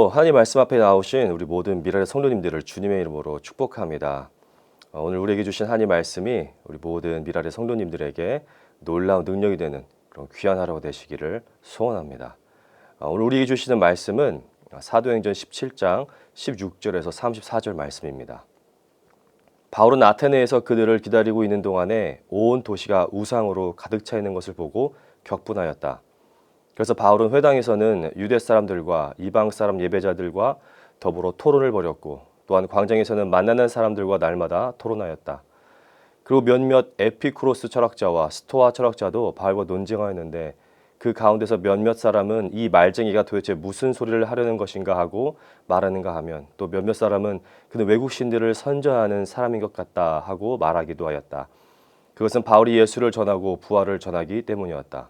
오늘도 하나님 말씀 앞에 나오신 우리 모든 미랄의 성도님들을 주님의 이름으로 축복합니다. 오늘 우리에게 주신 하나님 말씀이 우리 모든 미랄의 성도님들에게 놀라운 능력이 되는 그런 귀한 하루가 되시기를 소원합니다. 오늘 우리에게 주시는 말씀은 사도행전 17장 16절에서 34절 말씀입니다. 바울은 아테네에서 그들을 기다리고 있는 동안에 온 도시가 우상으로 가득 차 있는 것을 보고 격분하였다. 그래서 바울은 회당에서는 유대 사람들과 이방 사람 예배자들과 더불어 토론을 벌였고, 또한 광장에서는 만나는 사람들과 날마다 토론하였다. 그리고 몇몇 에피쿠로스 철학자와 스토아 철학자도 바울과 논쟁하였는데, 그 가운데서 몇몇 사람은 이 말쟁이가 도대체 무슨 소리를 하려는 것인가 하고 말하는가 하면, 또 몇몇 사람은 그는 외국 신들을 선전하는 사람인 것 같다 하고 말하기도 하였다. 그것은 바울이 예수를 전하고 부활을 전하기 때문이었다.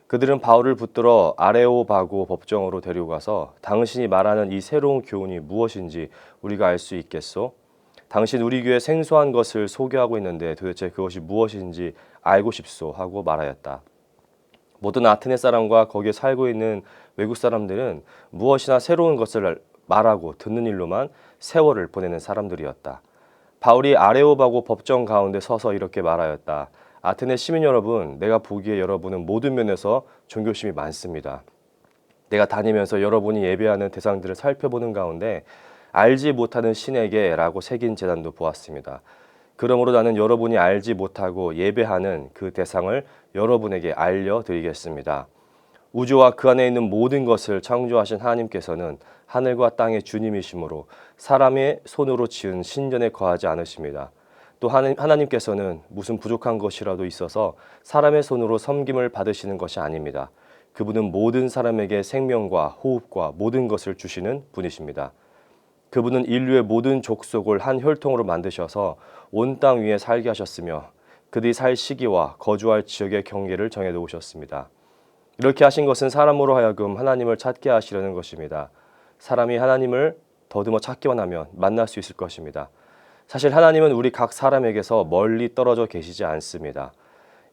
그들은 바울을 붙들어 아레오바고 법정으로 데리고 가서 당신이 말하는 이 새로운 교훈이 무엇인지 우리가 알 수 있겠소? 당신 우리 교회 생소한 것을 소개하고 있는데 도대체 그것이 무엇인지 알고 싶소 하고 말하였다. 모든 아테네 사람과 거기에 살고 있는 외국 사람들은 무엇이나 새로운 것을 말하고 듣는 일로만 세월을 보내는 사람들이었다. 바울이 아레오바고 법정 가운데 서서 이렇게 말하였다. 아테네 시민 여러분, 내가 보기에 여러분은 모든 면에서 종교심이 많습니다. 내가 다니면서 여러분이 예배하는 대상들을 살펴보는 가운데 알지 못하는 신에게 라고 새긴 제단도 보았습니다. 그러므로 나는 여러분이 알지 못하고 예배하는 그 대상을 여러분에게 알려드리겠습니다. 우주와 그 안에 있는 모든 것을 창조하신 하나님께서는 하늘과 땅의 주님이시므로 사람의 손으로 지은 신전에 거하지 않으십니다. 또 하나님께서는 무슨 부족한 것이라도 있어서 사람의 손으로 섬김을 받으시는 것이 아닙니다. 그분은 모든 사람에게 생명과 호흡과 모든 것을 주시는 분이십니다. 그분은 인류의 모든 족속을 한 혈통으로 만드셔서 온 땅 위에 살게 하셨으며 그들이 살 시기와 거주할 지역의 경계를 정해 놓으셨습니다. 이렇게 하신 것은 사람으로 하여금 하나님을 찾게 하시려는 것입니다. 사람이 하나님을 더듬어 찾기만 하면 만날 수 있을 것입니다. 사실 하나님은 우리 각 사람에게서 멀리 떨어져 계시지 않습니다.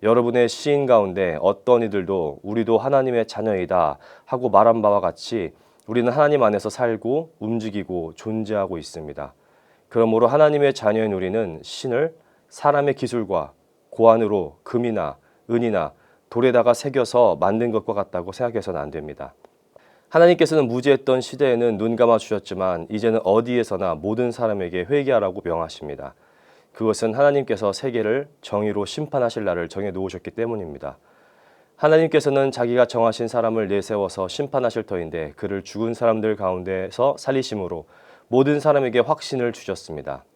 여러분의 시인 가운데 어떤 이들도 우리도 하나님의 자녀이다 하고 말한 바와 같이 우리는 하나님 안에서 살고 움직이고 존재하고 있습니다. 그러므로 하나님의 자녀인 우리는 신을 사람의 기술과 고안으로 금이나 은이나 돌에다가 새겨서 만든 것과 같다고 생각해서는 안 됩니다. 하나님께서는 무지했던 시대에는 눈 감아 주셨지만 이제는 어디에서나 모든 사람에게 회개하라고 명하십니다. 그것은 하나님께서 세계를 정의로 심판하실 날을 정해 놓으셨기 때문입니다. 하나님께서는 자기가 정하신 사람을 내세워서 심판하실 터인데 그를 죽은 사람들 가운데서 살리심으로 모든 사람에게 확신을 주셨습니다.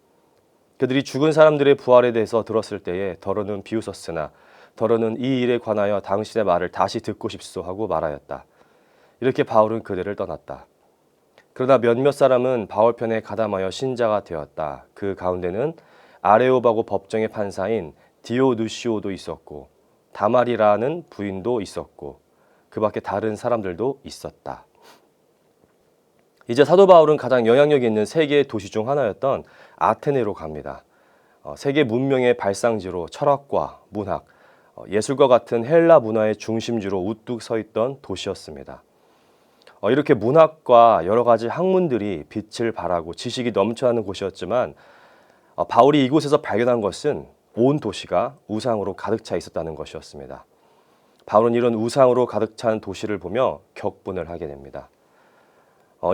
그들이 죽은 사람들의 부활에 대해서 들었을 때에 더러는 비웃었으나 더러는 이 일에 관하여 당신의 말을 다시 듣고 싶소 하고 말하였다. 이렇게 바울은 그들을 떠났다. 그러나 몇몇 사람은 바울 편에 가담하여 신자가 되었다. 그 가운데는 아레오바고 법정의 판사인 디오누시오도 있었고 다말이라는 부인도 있었고 그 밖에 다른 사람들도 있었다. 이제 사도 바울은 가장 영향력 있는 세계의 도시 중 하나였던 아테네로 갑니다. 세계 문명의 발상지로 철학과 문학, 예술과 같은 헬라 문화의 중심지로 우뚝 서 있던 도시였습니다. 이렇게 문학과 여러 가지 학문들이 빛을 발하고 지식이 넘쳐나는 곳이었지만 바울이 이곳에서 발견한 것은 온 도시가 우상으로 가득 차 있었다는 것이었습니다. 바울은 이런 우상으로 가득 찬 도시를 보며 격분을 하게 됩니다.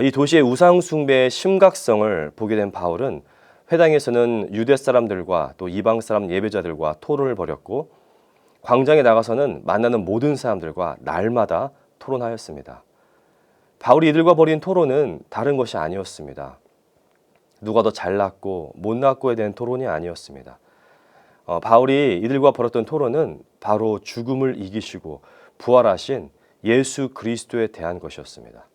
이 도시의 우상 숭배의 심각성을 보게 된 바울은 회당에서는 유대 사람들과 또 이방 사람 예배자들과 토론을 벌였고 광장에 나가서는 만나는 모든 사람들과 날마다 토론하였습니다. 바울이 이들과 벌인 토론은 다른 것이 아니었습니다. 누가 더 잘났고 못났고에 대한 토론이 아니었습니다. 바울이 이들과 벌였던 토론은 바로 죽음을 이기시고 부활하신 예수 그리스도에 대한 것이었습니다.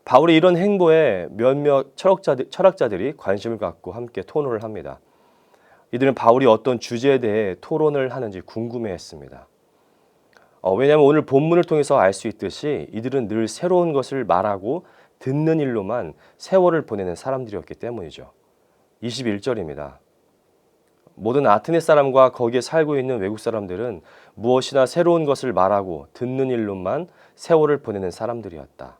바울이 이런 행보에 몇몇 철학자들이 관심을 갖고 함께 토론을 합니다. 이들은 바울이 어떤 주제에 대해 토론을 하는지 궁금해했습니다. 왜냐하면 오늘 본문을 통해서 알 수 있듯이 이들은 늘 새로운 것을 말하고 듣는 일로만 세월을 보내는 사람들이었기 때문이죠. 21절입니다. 모든 아테네 사람과 거기에 살고 있는 외국 사람들은 무엇이나 새로운 것을 말하고 듣는 일로만 세월을 보내는 사람들이었다.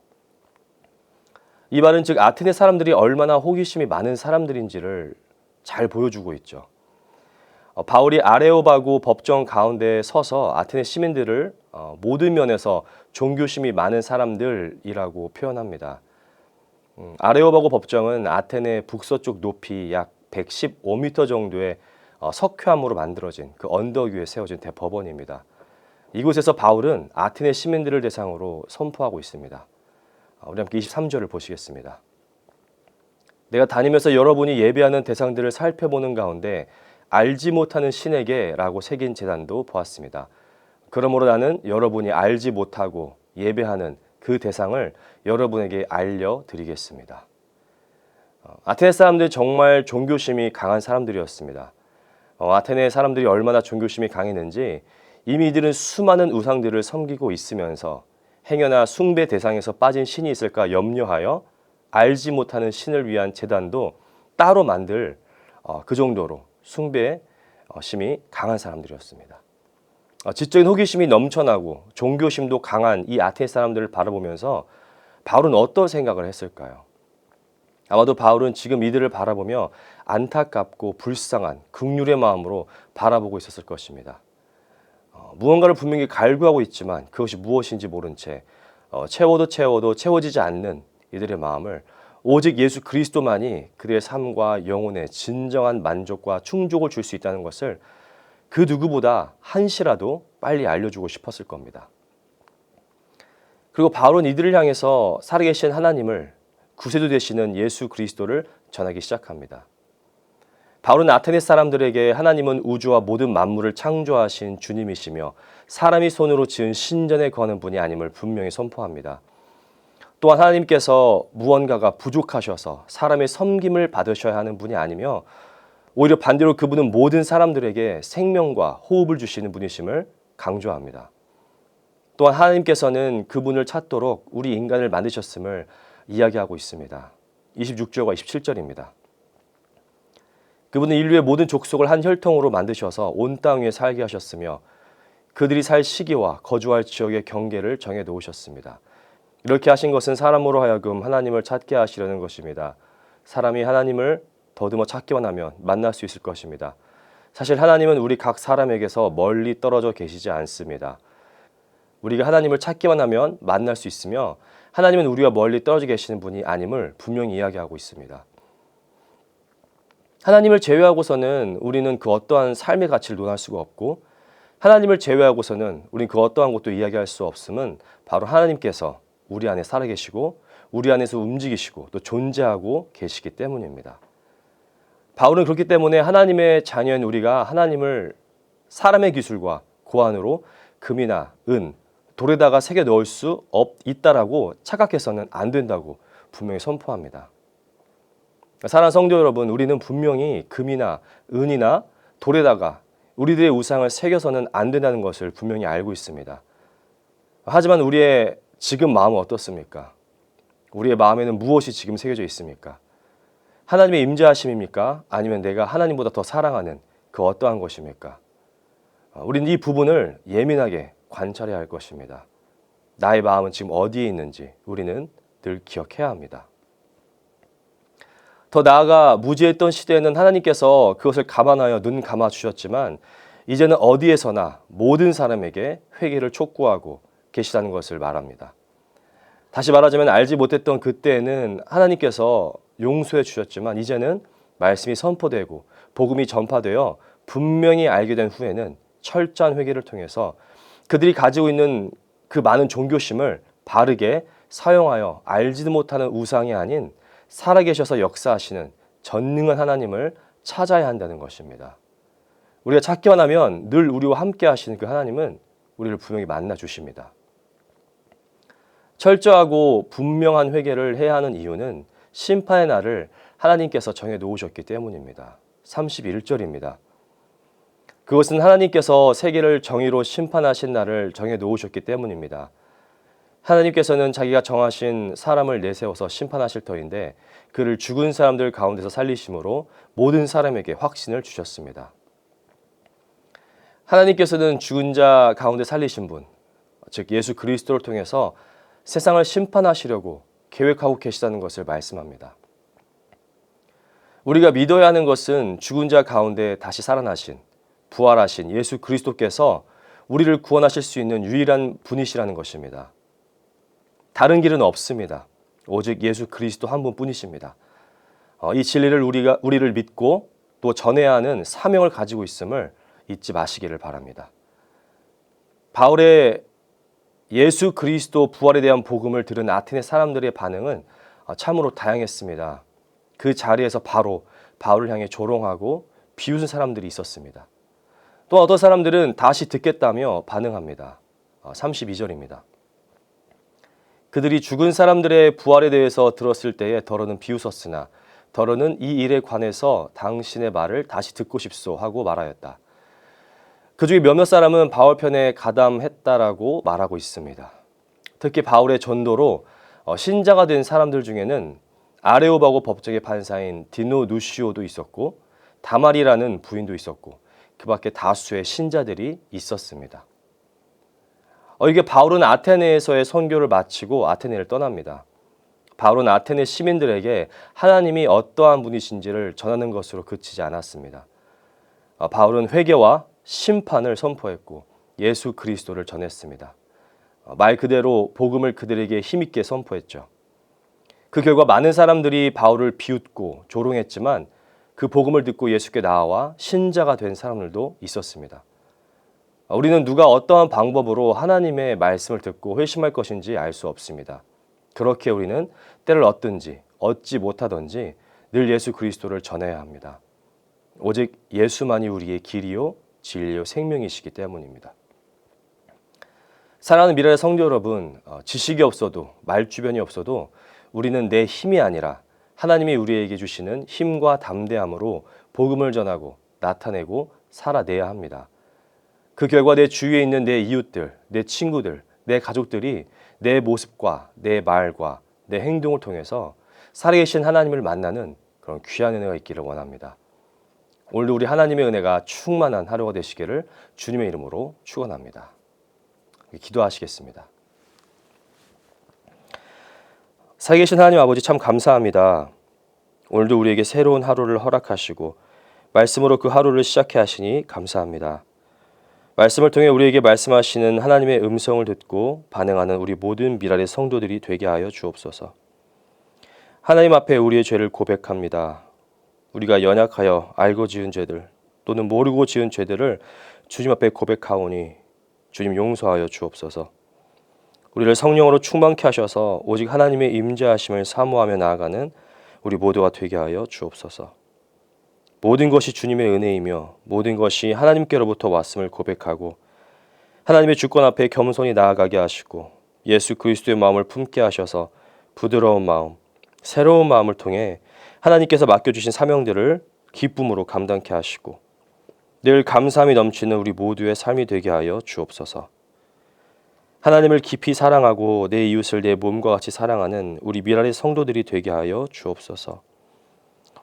이 말은 즉 아테네 사람들이 얼마나 호기심이 많은 사람들인지를 잘 보여주고 있죠. 바울이 아레오바고 법정 가운데 서서 아테네 시민들을 모든 면에서 종교심이 많은 사람들이라고 표현합니다. 아레오바고 법정은 아테네 북서쪽 높이 약 115m 정도의 석회암으로 만들어진 그 언덕 위에 세워진 대법원입니다. 이곳에서 바울은 아테네 시민들을 대상으로 선포하고 있습니다. 우리 함께 23절을 보시겠습니다. 내가 다니면서 여러분이 예배하는 대상들을 살펴보는 가운데 알지 못하는 신에게 라고 새긴 제단도 보았습니다. 그러므로 나는 여러분이 알지 못하고 예배하는 그 대상을 여러분에게 알려드리겠습니다. 아테네 사람들이 정말 종교심이 강한 사람들이었습니다. 아테네 사람들이 얼마나 종교심이 강했는지 이미 이들은 수많은 우상들을 섬기고 있으면서 행여나 숭배 대상에서 빠진 신이 있을까 염려하여 알지 못하는 신을 위한 제단도 따로 만들 그 정도로 숭배심이 강한 사람들이었습니다. 지적인 호기심이 넘쳐나고 종교심도 강한 이 아테네 사람들을 바라보면서 바울은 어떤 생각을 했을까요? 아마도 바울은 지금 이들을 바라보며 안타깝고 불쌍한 긍휼의 마음으로 바라보고 있었을 것입니다. 무언가를 분명히 갈구하고 있지만 그것이 무엇인지 모른 채 채워도 채워지지 않는 이들의 마음을 오직 예수 그리스도만이 그들의 삶과 영혼에 진정한 만족과 충족을 줄 수 있다는 것을 그 누구보다 한시라도 빨리 알려주고 싶었을 겁니다. 그리고 바울은 이들을 향해서 살아계신 하나님을 구세주 되시는 예수 그리스도를 전하기 시작합니다. 바울은 아테네 사람들에게 하나님은 우주와 모든 만물을 창조하신 주님이시며 사람이 손으로 지은 신전에 거하는 분이 아님을 분명히 선포합니다. 또한 하나님께서 무언가가 부족하셔서 사람의 섬김을 받으셔야 하는 분이 아니며 오히려 반대로 그분은 모든 사람들에게 생명과 호흡을 주시는 분이심을 강조합니다. 또한 하나님께서는 그분을 찾도록 우리 인간을 만드셨음을 이야기하고 있습니다. 26절과 27절입니다. 그분은 인류의 모든 족속을 한 혈통으로 만드셔서 온 땅 위에 살게 하셨으며 그들이 살 시기와 거주할 지역의 경계를 정해 놓으셨습니다. 이렇게 하신 것은 사람으로 하여금 하나님을 찾게 하시려는 것입니다. 사람이 하나님을 더듬어 찾기만 하면 만날 수 있을 것입니다. 사실 하나님은 우리 각 사람에게서 멀리 떨어져 계시지 않습니다. 우리가 하나님을 찾기만 하면 만날 수 있으며 하나님은 우리와 멀리 떨어져 계시는 분이 아님을 분명히 이야기하고 있습니다. 하나님을 제외하고서는 우리는 그 어떠한 삶의 가치를 논할 수가 없고 하나님을 제외하고서는 우리는 그 어떠한 것도 이야기할 수 없음은 바로 하나님께서 우리 안에 살아계시고 우리 안에서 움직이시고 또 존재하고 계시기 때문입니다. 바울은 그렇기 때문에 하나님의 자녀인 우리가 하나님을 사람의 기술과 고안으로 금이나 은, 돌에다가 새겨 넣을 수 있다라고 착각해서는 안 된다고 분명히 선포합니다. 사랑하는 성도 여러분, 우리는 분명히 금이나 은이나 돌에다가 우리들의 우상을 새겨서는 안 된다는 것을 분명히 알고 있습니다. 하지만 우리의 지금 마음은 어떻습니까? 우리의 마음에는 무엇이 지금 새겨져 있습니까? 하나님의 임재하심입니까? 아니면 내가 하나님보다 더 사랑하는 그 어떠한 것입니까? 우리는 이 부분을 예민하게 관찰해야 할 것입니다. 나의 마음은 지금 어디에 있는지 우리는 늘 기억해야 합니다. 더 나아가 무지했던 시대에는 하나님께서 그것을 감안하여 눈 감아 주셨지만 이제는 어디에서나 모든 사람에게 회개를 촉구하고 계시다는 것을 말합니다. 다시 말하자면 알지 못했던 그때에는 하나님께서 용서해 주셨지만 이제는 말씀이 선포되고 복음이 전파되어 분명히 알게 된 후에는 철저한 회개를 통해서 그들이 가지고 있는 그 많은 종교심을 바르게 사용하여 알지도 못하는 우상이 아닌 살아계셔서 역사하시는 전능한 하나님을 찾아야 한다는 것입니다. 우리가 찾기만 하면 늘 우리와 함께 하시는 그 하나님은 우리를 분명히 만나 주십니다. 철저하고 분명한 회개를 해야 하는 이유는 심판의 날을 하나님께서 정해 놓으셨기 때문입니다. 31절입니다. 그것은 하나님께서 세계를 정의로 심판하신 날을 정해 놓으셨기 때문입니다. 하나님께서는 자기가 정하신 사람을 내세워서 심판하실 터인데 그를 죽은 사람들 가운데서 살리심으로 모든 사람에게 확신을 주셨습니다. 하나님께서는 죽은 자 가운데 살리신 분, 즉 예수 그리스도를 통해서 세상을 심판하시려고 계획하고 계시다는 것을 말씀합니다. 우리가 믿어야 하는 것은 죽은 자 가운데 다시 살아나신, 부활하신 예수 그리스도께서 우리를 구원하실 수 있는 유일한 분이시라는 것입니다. 다른 길은 없습니다. 오직 예수 그리스도 한 분뿐이십니다. 이 진리를 우리를 믿고 또 전해야 하는 사명을 가지고 있음을 잊지 마시기를 바랍니다. 바울의 예수 그리스도 부활에 대한 복음을 들은 아테네 사람들의 반응은 참으로 다양했습니다. 그 자리에서 바로 바울을 향해 조롱하고 비웃은 사람들이 있었습니다. 또 어떤 사람들은 다시 듣겠다며 반응합니다. 32절입니다. 그들이 죽은 사람들의 부활에 대해서 들었을 때에 더러는 비웃었으나 더러는 이 일에 관해서 당신의 말을 다시 듣고 싶소 하고 말하였다. 그 중에 몇몇 사람은 바울 편에 가담했다라고 말하고 있습니다. 특히 바울의 전도로 신자가 된 사람들 중에는 아레오바고 법정의 판사인 디노누시오도 있었고 다말이라는 부인도 있었고 그 밖에 다수의 신자들이 있었습니다. 이게 바울은 아테네에서의 선교를 마치고 아테네를 떠납니다. 바울은 아테네 시민들에게 하나님이 어떠한 분이신지를 전하는 것으로 그치지 않았습니다. 바울은 회개와 심판을 선포했고 예수 그리스도를 전했습니다. 말 그대로 복음을 그들에게 힘있게 선포했죠. 그 결과 많은 사람들이 바울을 비웃고 조롱했지만 그 복음을 듣고 예수께 나와 신자가 된 사람들도 있었습니다. 우리는 누가 어떠한 방법으로 하나님의 말씀을 듣고 회심할 것인지 알 수 없습니다. 그렇게 우리는 때를 얻든지 얻지 못하든지 늘 예수 그리스도를 전해야 합니다. 오직 예수만이 우리의 길이요 진리요 생명이시기 때문입니다. 사랑하는 미라의 성도 여러분, 지식이 없어도 말주변이 없어도 우리는 내 힘이 아니라 하나님이 우리에게 주시는 힘과 담대함으로 복음을 전하고 나타내고 살아내야 합니다. 그 결과 내 주위에 있는 내 이웃들, 내 친구들, 내 가족들이 내 모습과 내 말과 내 행동을 통해서 살아계신 하나님을 만나는 그런 귀한 은혜가 있기를 원합니다. 오늘도 우리 하나님의 은혜가 충만한 하루가 되시기를 주님의 이름으로 축원합니다. 기도하시겠습니다. 살아계신 하나님 아버지 참 감사합니다. 오늘도 우리에게 새로운 하루를 허락하시고 말씀으로 그 하루를 시작해 하시니 감사합니다. 말씀을 통해 우리에게 말씀하시는 하나님의 음성을 듣고 반응하는 우리 모든 미랄의 성도들이 되게 하여 주옵소서. 하나님 앞에 우리의 죄를 고백합니다. 우리가 연약하여 알고 지은 죄들 또는 모르고 지은 죄들을 주님 앞에 고백하오니 주님 용서하여 주옵소서. 우리를 성령으로 충만케 하셔서 오직 하나님의 임재하심을 사모하며 나아가는 우리 모두가 되게 하여 주옵소서. 모든 것이 주님의 은혜이며 모든 것이 하나님께로부터 왔음을 고백하고 하나님의 주권 앞에 겸손히 나아가게 하시고 예수 그리스도의 마음을 품게 하셔서 부드러운 마음, 새로운 마음을 통해 하나님께서 맡겨주신 사명들을 기쁨으로 감당케 하시고 늘 감사함이 넘치는 우리 모두의 삶이 되게 하여 주옵소서. 하나님을 깊이 사랑하고 내 이웃을 내 몸과 같이 사랑하는 우리 미랄의 성도들이 되게 하여 주옵소서.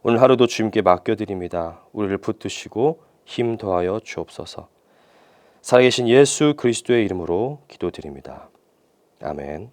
오늘 하루도 주님께 맡겨드립니다. 우리를 붙드시고 힘 더하여 주옵소서. 살아계신 예수 그리스도의 이름으로 기도드립니다. 아멘.